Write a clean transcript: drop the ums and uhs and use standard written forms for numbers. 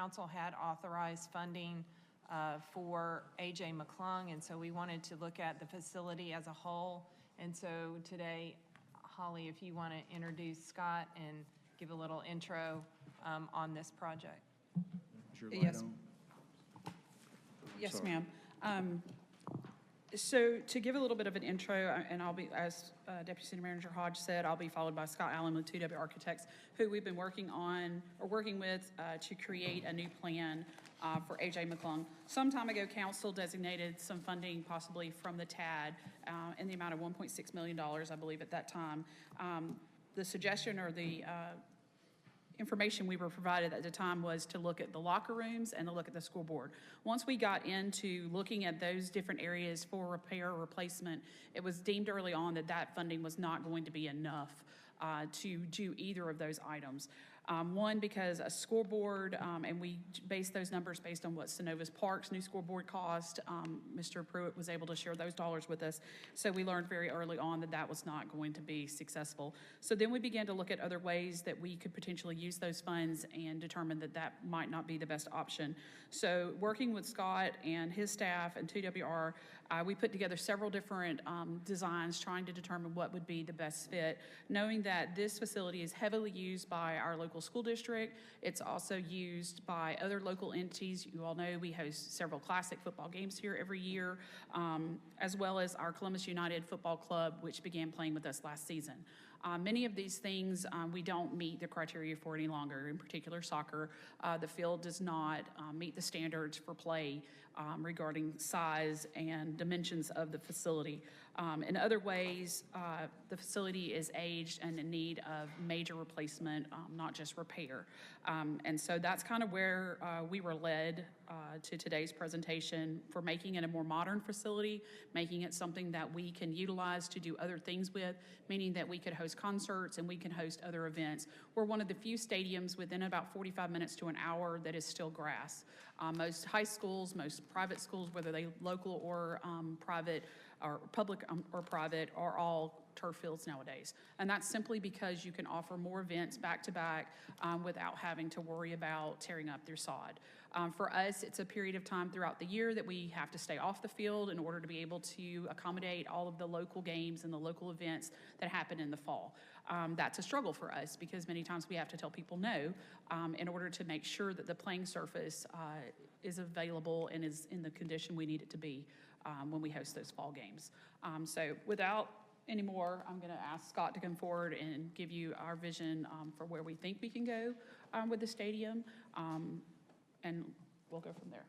council had authorized funding for A.J. McClung, and so we wanted to look at the facility as a whole. And so today, Holly, if you want to introduce Scott and give a little intro on this project. Yes. Yes, ma'am. So to give a little bit of an intro, and I'll be, as Deputy City Manager Hodge said, I'll be followed by Scott Allen with 2W Architects, who we've been working with to create a new plan for A.J. McClung. Some time ago, council designated some funding, possibly from the TAD, in the amount of $1.6 million, I believe, at that time. The suggestion or the information we were provided at the time was to look at the locker rooms and to look at the scoreboard. Once we got into looking at those different areas for repair or replacement, it was deemed early on that that funding was not going to be enough to do either of those items. One, because a scoreboard, and we based those numbers based on what Synovus Park's new scoreboard cost. Mr. Pruitt was able to share those dollars with us. So we learned very early on that that was not going to be successful. So then we began to look at other ways that we could potentially use those funds and determine that that might not be the best option. So working with Scott and his staff and 2WR, we put together several different designs trying to determine what would be the best fit, knowing that this facility is heavily used by our local school district. It's also used by other local entities. You all know we host several classic football games here every year, as well as our Columbus United Football Club, which began playing with us last season. Many of these things we don't meet the criteria for any longer. In particular, soccer, the field does not meet the standards for play regarding size and dimensions of the facility. In other ways, the facility is aged and in need of major replacement, not just repair. And so that's kind of where we were led to today's presentation for making it a more modern facility, making it something that we can utilize to do other things with, meaning that we could host concerts and we can host other events. We're one of the few stadiums within about 45 minutes to an hour that is still grass. Most high schools, most private schools, whether they local or private, or public or private, are all turf fields nowadays. And that's simply because you can offer more events back to back without having to worry about tearing up their sod. For us, it's a period of time throughout the year that we have to stay off the field in order to be able to accommodate all of the local games and the local events that happen in the fall. That's a struggle for us because many times we have to tell people no in order to make sure that the playing surface is available and is in the condition we need it to be when we host those fall games. So without any more, I'm going to ask Scott to come forward and give you our vision for where we think we can go with the stadium, and we'll go from there.